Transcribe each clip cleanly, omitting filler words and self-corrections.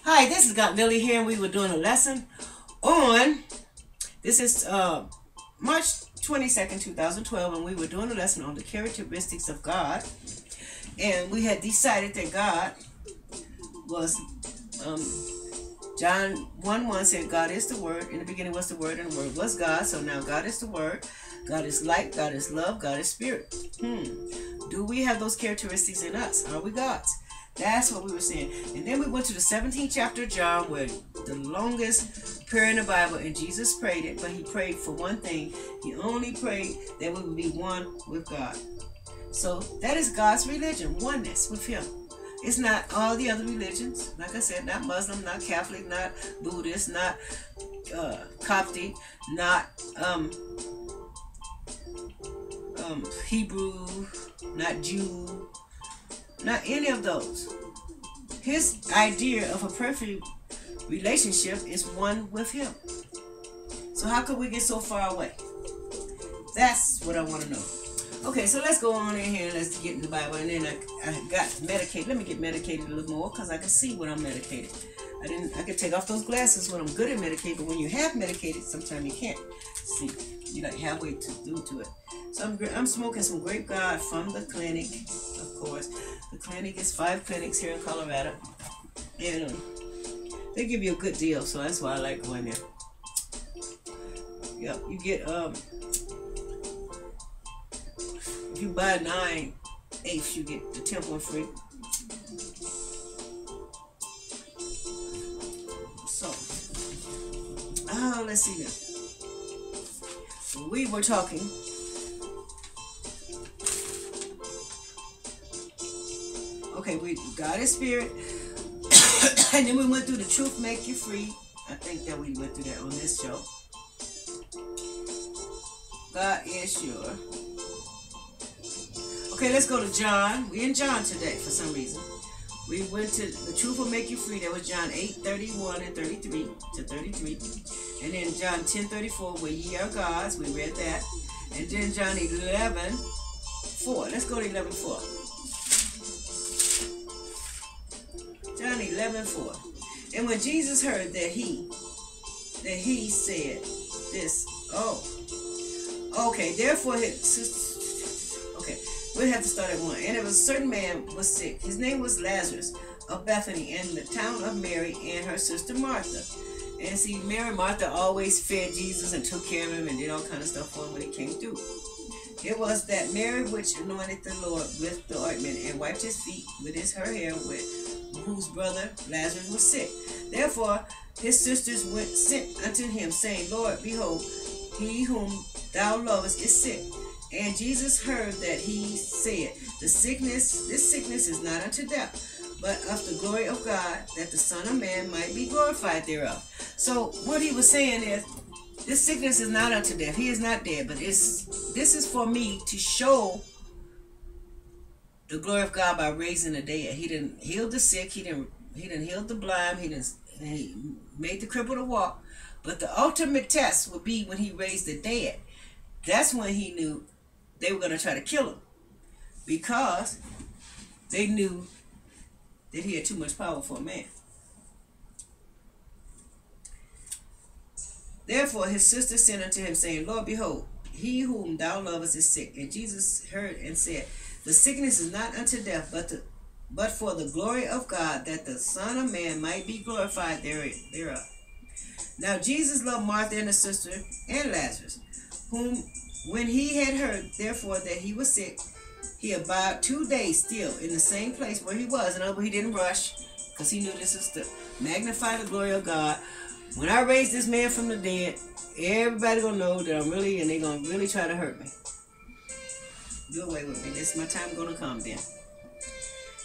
Hi, this is Got Lily here, and we were doing a lesson on, this is March 22nd, 2012, and we were doing a lesson on the characteristics of God. And we had decided that God was, John 1:1 said God is the Word. In the beginning was the Word, and the Word was God. So now God is the Word. God is light, God is love, God is spirit. Do we have those characteristics in us? Are we God's? That's what we were saying. And then we went to the 17th chapter of John, where the longest prayer in the Bible, and Jesus prayed it, but he prayed for one thing. He only prayed that we would be one with God. So that is God's religion, oneness with him. It's not all the other religions. Like I said, not Muslim, not Catholic, not Buddhist, not Coptic, not Hebrew, not Jew, not any of those. His idea of a perfect relationship is one with him. So how could we get so far away? That's what I want to know. Okay, so let's go on in here and let's get in the Bible. And then I got medicated. Let me get medicated a little more because I can see when I'm medicated. I can take off those glasses when I'm good at medicated, but when you have medicated, sometimes you can't see. You're like halfway to it. So I'm smoking some Grape God from the clinic, of course. The clinic is 5 clinics here in Colorado. And they give you a good deal, so that's why I like going there. Yep, you get, if you buy 9/8, you get the 10th one free. So, let's see now. We were talking God is spirit. And then we went through the truth make you free. I think that we went through that on this show. God is your. Okay, let's go to John. We're in John today for some reason. We went to the truth will make you free. That was John 8:31 and 33 to 33. And then John 10:34, where ye are gods. We read that. And then John 11:4. Let's go to 11:4. John 11:4. And when Jesus heard that he said this. Okay. Therefore, we'll have to start at 1. And there was a certain man was sick. His name was Lazarus of Bethany, in the town of Mary and her sister Martha. And see, Mary and Martha always fed Jesus and took care of him and did all kind of stuff for him when he came through. It was that Mary which anointed the Lord with the ointment and wiped his feet with her hair, with whose brother Lazarus was sick. Therefore his sisters sent unto him, saying, Lord, behold, he whom thou lovest is sick. And Jesus heard that he said, this sickness is not unto death, but of the glory of God, that the Son of Man might be glorified thereof. So what he was saying is, this sickness is not unto death. He is not dead, but this is for me to show the glory of God by raising the dead. He didn't heal the sick. He didn't heal the blind. He made the cripple to walk. But the ultimate test would be when he raised the dead. That's when he knew they were going to try to kill him, because they knew that he had too much power for a man. Therefore his sister sent unto him, saying, Lord, behold, he whom thou lovest is sick. And Jesus heard and said, the sickness is not unto death, but for the glory of God, that the Son of Man might be glorified thereof. Now Jesus loved Martha and her sister and Lazarus, whom when he had heard therefore that he was sick, he abode 2 days still in the same place where he was. And he didn't rush, because he knew this is to magnify the glory of God. When I raise this man from the dead, everybody gonna know that I'm really, and they're gonna really try to hurt me. Do away with me. This is my time gonna come then.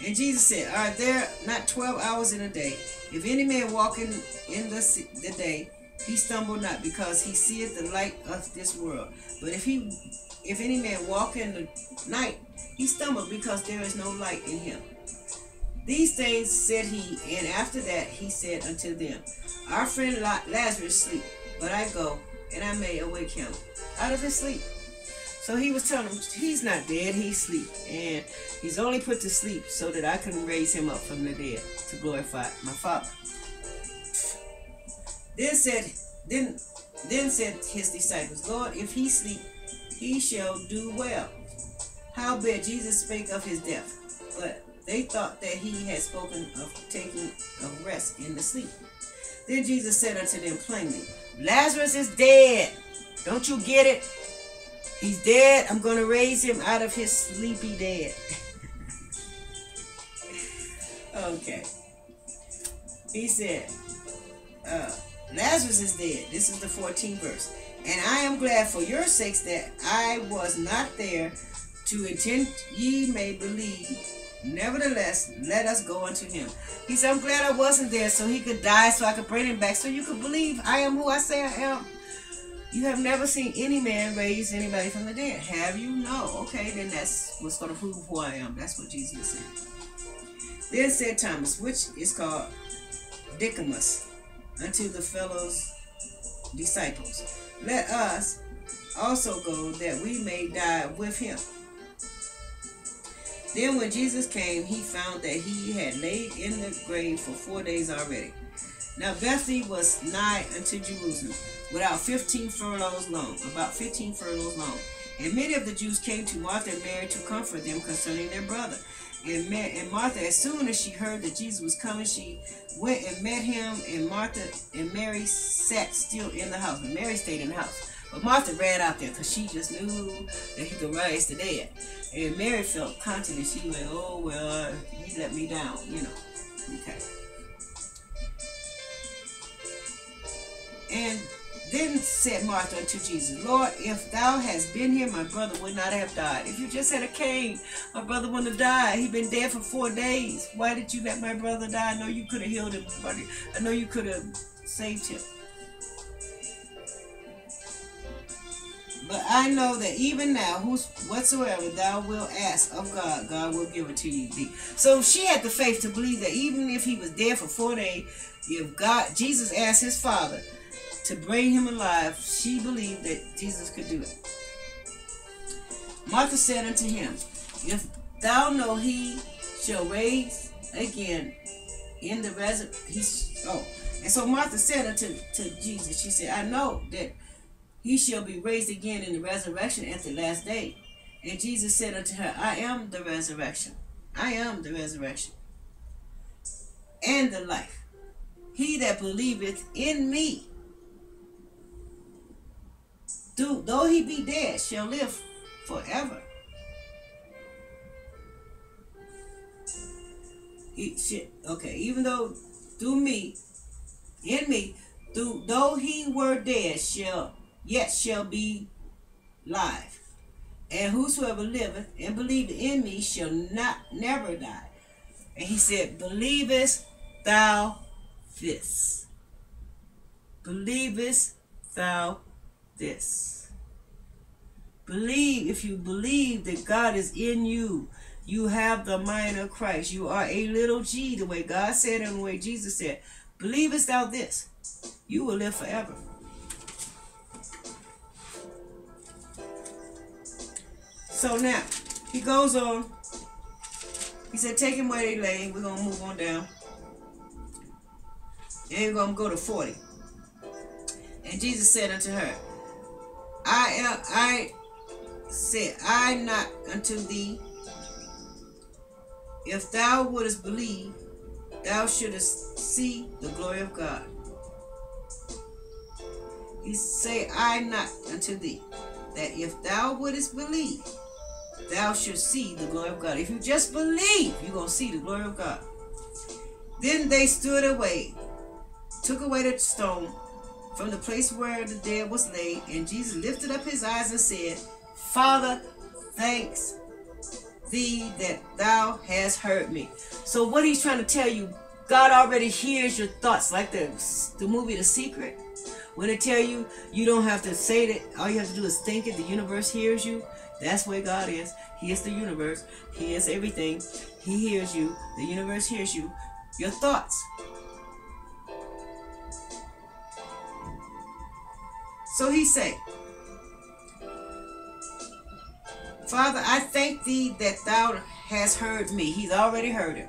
And Jesus said, are there not 12 hours in a day? If any man walk in the day, he stumble not, because he seeth the light of this world. But if any man walk in the night, he stumbled, because there is no light in him. These things said he, and after that he said unto them, our friend Lazarus sleep, but I go, and I may awake him out of his sleep. So he was telling him he's not dead, he's asleep. And he's only put to sleep so that I can raise him up from the dead to glorify my Father. Then said, then, then said his disciples, Lord, if he sleep, he shall do well. Howbeit Jesus spake of his death, but they thought that he had spoken of taking of rest in the sleep. Then Jesus said unto them plainly, Lazarus is dead. Don't you get it? He's dead. I'm going to raise him out of his sleepy dead. Okay. He said, Lazarus is dead. This is the 14th verse. And I am glad for your sakes that I was not there, to intend ye may believe. Nevertheless, let us go unto him. He said, I'm glad I wasn't there so he could die, so I could bring him back, so you could believe I am who I say I am. You have never seen any man raise anybody from the dead. Have you? No. Okay, then that's what's going to prove who I am. That's what Jesus said. Then said Thomas, which is called Didymus, unto the fellow's disciples, let us also go, that we may die with him. Then when Jesus came, he found that he had laid in the grave for 4 days already. Now Bethany was nigh unto Jerusalem, about 15 furlongs long. And many of the Jews came to Martha and Mary to comfort them concerning their brother. And Martha, as soon as she heard that Jesus was coming, she went and met him, and Martha and Mary sat still in the house. But Mary stayed in the house. But Martha ran out there because she just knew that he could raise the dead. And Mary felt confident. She went, oh, well, he let me down, you know. Okay. And then said Martha unto Jesus, Lord, if thou hadst been here, my brother would not have died. If you just had came, my brother wouldn't have died. He'd been dead for 4 days. Why did you let my brother die? I know you could have healed him, buddy. I know you could have saved him. But I know that even now, whatsoever thou wilt ask of God, God will give it to you. So she had the faith to believe that even if he was dead for 4 days, if Jesus asked his Father to bring him alive, she believed that Jesus could do it. Martha said unto him, if thou know he shall raise again in the resurrection. And so Martha said unto Jesus, she said, I know that he shall be raised again in the resurrection at the last day. And Jesus said unto her, I am the resurrection. I am the resurrection and the life. He that believeth in me, though he be dead, shall live forever. Even though through me, in me, though he were dead, shall be live. And whosoever liveth and believeth in me shall never die. And he said, believest thou this? Believest thou this? Believe. If you believe that God is in you, you have the mind of Christ. You are a little g, the way God said and the way Jesus said. Believest thou this? You will live forever. So now, he goes on. He said, take him where they lay. We're going to move on down. And we're going to go to 40. And Jesus said unto her, I said, I not unto thee, if thou wouldest believe, thou shouldest see the glory of God. He say, I not unto thee, that if thou wouldest believe, thou shouldst see the glory of God. If you just believe, you're going to see the glory of God. Then they stood away, took away the stone from the place where the dead was laid, and Jesus lifted up his eyes and said, Father, thanks thee that thou hast heard me. So what he's trying to tell you, God already hears your thoughts, like the movie The Secret. When they tell you, you don't have to say that, all you have to do is think it, the universe hears you. That's where God is. He is the universe. He is everything. He hears you. The universe hears you. Your thoughts. So he said, Father, I thank thee that thou hast heard me. He's already heard him.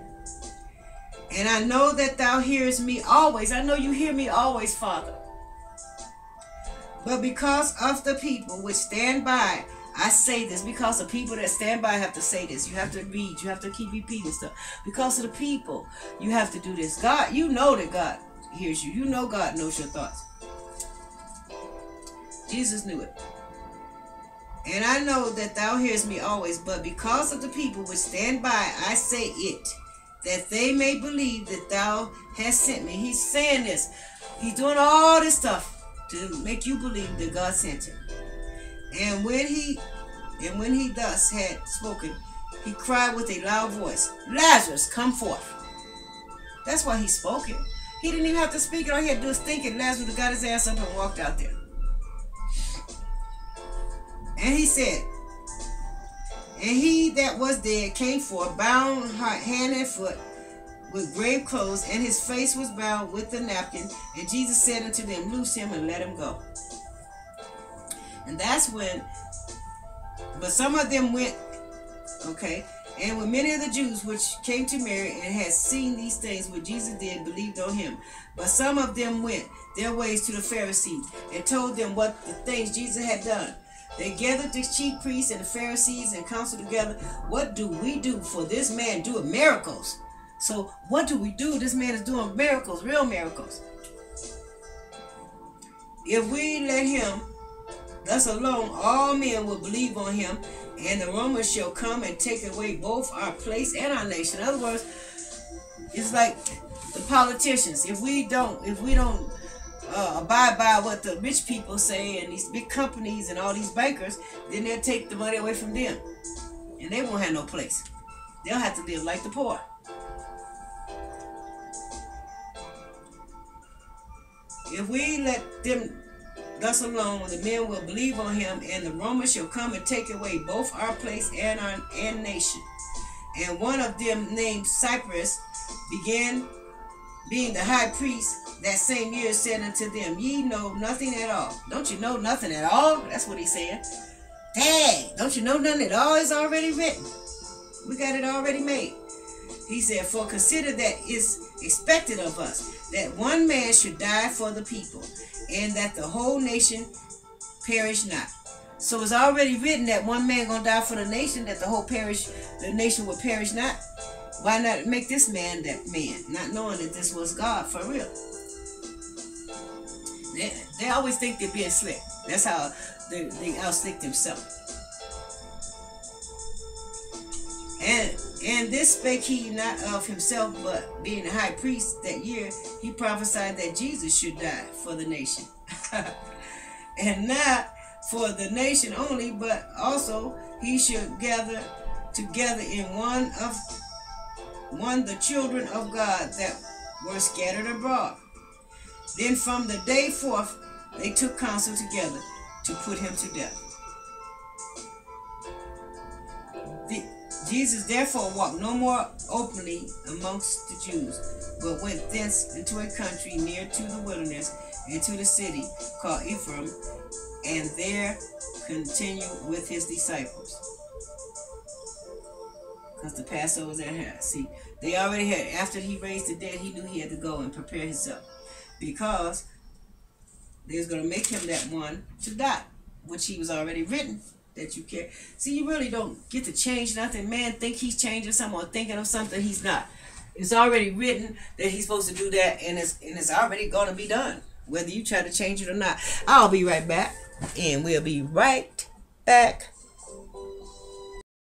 And I know that thou hearest me always. I know you hear me always, Father. But because of the people which stand by, I say this. Because the people that stand by have to say this. You have to read. You have to keep repeating stuff. Because of the people, you have to do this. God, you know that God hears you. You know God knows your thoughts. Jesus knew it. And I know that thou hearest me always, but because of the people which stand by, I say it, that they may believe that thou hast sent me. He's saying this. He's doing all this stuff to make you believe that God sent him. And when he thus had spoken, he cried with a loud voice, Lazarus, come forth. That's why he spoke it. He didn't even have to speak it. All he had to do was think it. Lazarus got his ass up and walked out there. And he said, and he that was dead came forth, bound hand and foot with grave clothes, and his face was bound with a napkin. And Jesus said unto them, loose him and let him go. And that's when, but some of them went, okay, and when many of the Jews which came to Mary and had seen these things which Jesus did, believed on him. But some of them went their ways to the Pharisees and told them what the things Jesus had done. They gathered the chief priests and the Pharisees and counseled together, what do we do? For this man doeth miracles. So what do we do? This man is doing miracles, real miracles. If we let him thus alone, all men will believe on him, and the Romans shall come and take away both our place and our nation. In other words, it's like the politicians. If we don't abide by what the rich people say and these big companies and all these bankers, then they'll take the money away from them, and they won't have no place. They'll have to live like the poor. If we let them thus alone, the men will believe on him, and the Romans shall come and take away both our place and our nation. And one of them, named Cyprus, began being the high priest that same year, said unto them, ye know nothing at all. Don't you know nothing at all? That's what he said. Dang, don't you know nothing at all? It's already written. We got it already made. He said, for consider that it's expected of us that one man should die for the people, and that the whole nation perish not. So it's already written that one man gonna die for the nation, that the nation will perish not. Why not make this man that man, not knowing that this was God for real? They always think they're being slick. That's how they out-slick themselves. And this spake he not of himself, but being a high priest that year, he prophesied that Jesus should die for the nation. And not for the nation only, but also he should gather together in one the children of God that were scattered abroad. Then from the day forth they took counsel together to put him to death. Jesus therefore walked no more openly amongst the Jews, but went thence into a country near to the wilderness, and to the city called Ephraim, and there continued with his disciples. Because the Passover was at hand. See, they already had, after he raised the dead, he knew he had to go and prepare himself. Because they was going to make him that one to die, which he was already written. That you care. See, you really don't get to change nothing. Man think he's changing something or thinking of something he's not. It's already written that he's supposed to do that, and it's already going to be done, whether you try to change it or not. I'll be right back, and we'll be right back.